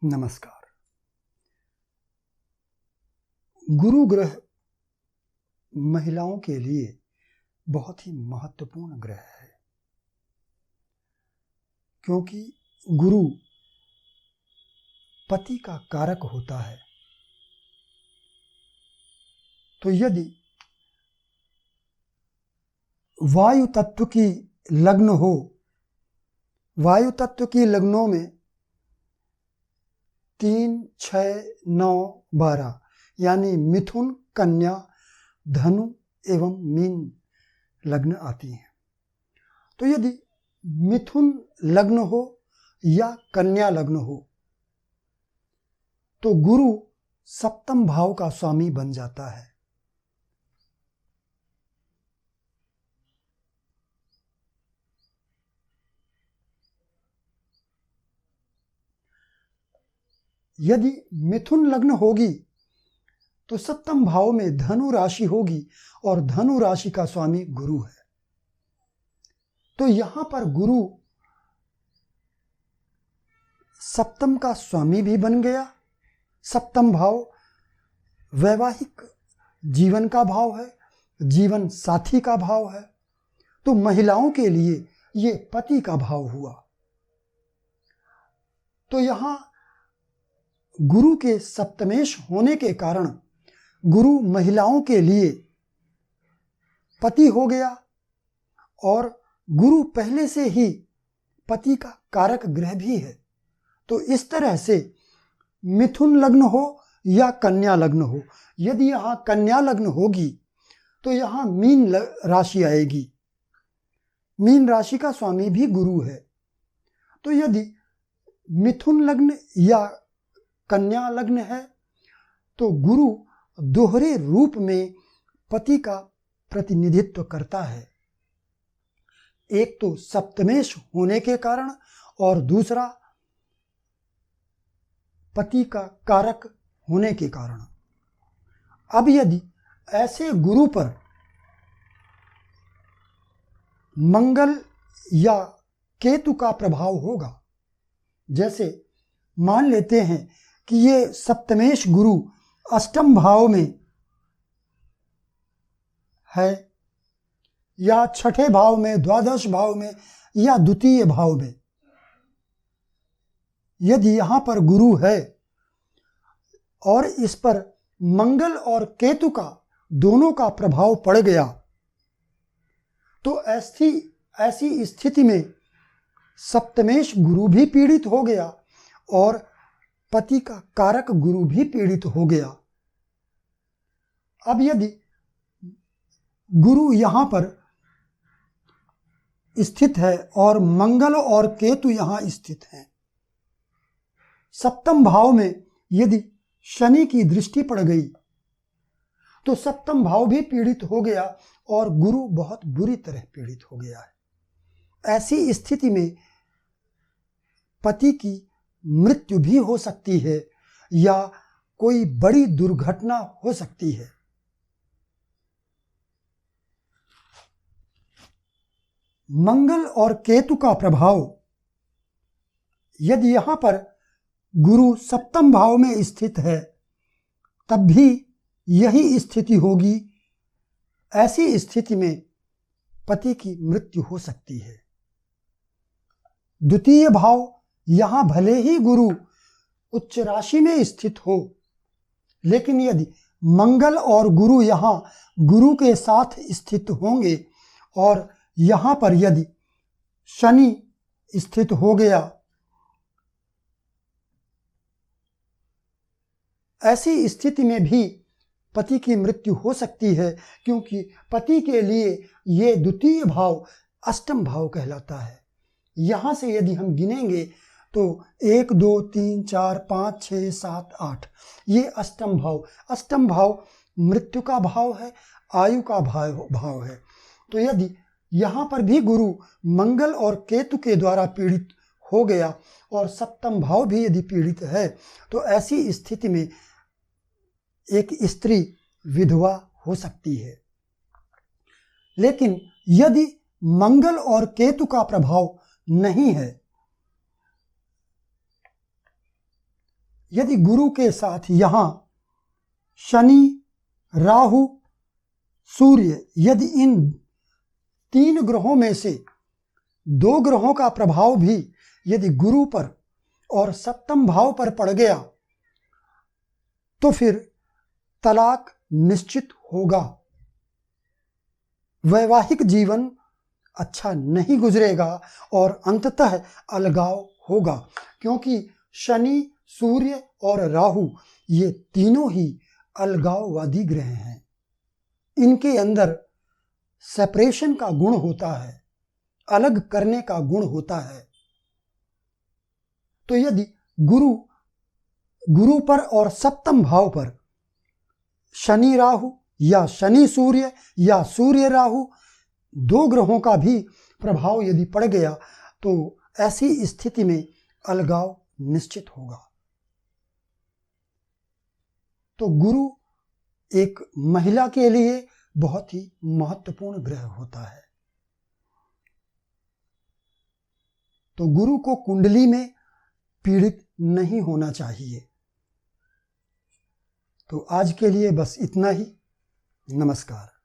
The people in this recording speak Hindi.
नमस्कार। गुरु ग्रह महिलाओं के लिए बहुत ही महत्वपूर्ण ग्रह है, क्योंकि गुरु पति का कारक होता है। तो यदि वायु तत्व की लग्न हो, वायु तत्व की लग्नों में 3, 6, 9, 12 यानी मिथुन, कन्या, धनु एवं मीन लग्न आती हैं। तो यदि मिथुन लग्न हो या कन्या लग्न हो तो गुरु सप्तम भाव का स्वामी बन जाता है। यदि मिथुन लग्न होगी तो सप्तम भाव में धनु राशि होगी और धनु राशि का स्वामी गुरु है। तो यहां पर गुरु सप्तम का स्वामी भी बन गया। सप्तम भाव वैवाहिक जीवन का भाव है, जीवन साथी का भाव है। तो महिलाओं के लिए ये पति का भाव हुआ। तो यहां गुरु के सप्तमेश होने के कारण गुरु महिलाओं के लिए पति हो गया और गुरु पहले से ही पति का कारक ग्रह भी है। तो इस तरह से मिथुन लग्न हो या कन्या लग्न हो, यदि यहां कन्या लग्न होगी तो यहां मीन राशि आएगी। मीन राशि का स्वामी भी गुरु है। तो यदि मिथुन लग्न या कन्या लग्न है तो गुरु दोहरे रूप में पति का प्रतिनिधित्व करता है। एक तो सप्तमेश होने के कारण और दूसरा पति का कारक होने के कारण। अब यदि ऐसे गुरु पर मंगल या केतु का प्रभाव होगा, जैसे मान लेते हैं कि ये सप्तमेश गुरु अष्टम भाव में है या छठे भाव में, द्वादश भाव में या द्वितीय भाव में, यदि यहां पर गुरु है और इस पर मंगल और केतु का दोनों का प्रभाव पड़ गया तो ऐसी स्थिति में सप्तमेश गुरु भी पीड़ित हो गया और पति का कारक गुरु भी पीड़ित हो गया। अब यदि गुरु यहां पर स्थित है और मंगल और केतु यहां स्थित हैं, सप्तम भाव में यदि शनि की दृष्टि पड़ गई तो सप्तम भाव भी पीड़ित हो गया और गुरु बहुत बुरी तरह पीड़ित हो गया है। ऐसी स्थिति में पति की मृत्यु भी हो सकती है या कोई बड़ी दुर्घटना हो सकती है। मंगल और केतु का प्रभाव यदि यहां पर गुरु सप्तम भाव में स्थित है तब भी यही स्थिति होगी। ऐसी स्थिति में पति की मृत्यु हो सकती है। द्वितीय भाव यहां भले ही गुरु उच्च राशि में स्थित हो, लेकिन यदि मंगल और गुरु यहां गुरु के साथ स्थित होंगे और यहां पर यदि शनि स्थित हो गया, ऐसी स्थिति में भी पति की मृत्यु हो सकती है, क्योंकि पति के लिए ये द्वितीय भाव अष्टम भाव कहलाता है। यहां से यदि हम गिनेंगे तो 1, 2, 3, 4, 5, 6, 7, 8 ये अष्टम भाव। अष्टम भाव मृत्यु का भाव है, आयु का भाव है। तो यदि यहां पर भी गुरु मंगल और केतु के द्वारा पीड़ित हो गया और सप्तम भाव भी यदि पीड़ित है तो ऐसी स्थिति में एक स्त्री विधवा हो सकती है। लेकिन यदि मंगल और केतु का प्रभाव नहीं है यदि गुरु के साथ यहाँ शनि, राहु, सूर्य, यदि इन 3 ग्रहों में से 2 ग्रहों का प्रभाव भी यदि गुरु पर और 7वें भाव पर पड़ गया तो फिर तलाक निश्चित होगा। वैवाहिक जीवन अच्छा नहीं गुजरेगा और अंततः अलगाव होगा, क्योंकि शनि, सूर्य और राहु ये तीनों ही अलगाववादी ग्रह हैं। इनके अंदर सेपरेशन का गुण होता है, अलग करने का गुण होता है। तो यदि गुरु पर और 7वें भाव पर शनि राहु या शनि सूर्य या सूर्य राहु 2 ग्रहों का भी प्रभाव यदि पड़ गया तो ऐसी स्थिति में अलगाव निश्चित होगा। तो गुरु एक महिला के लिए बहुत ही महत्वपूर्ण ग्रह होता है। तो गुरु को कुंडली में पीड़ित नहीं होना चाहिए। तो आज के लिए बस इतना ही। नमस्कार।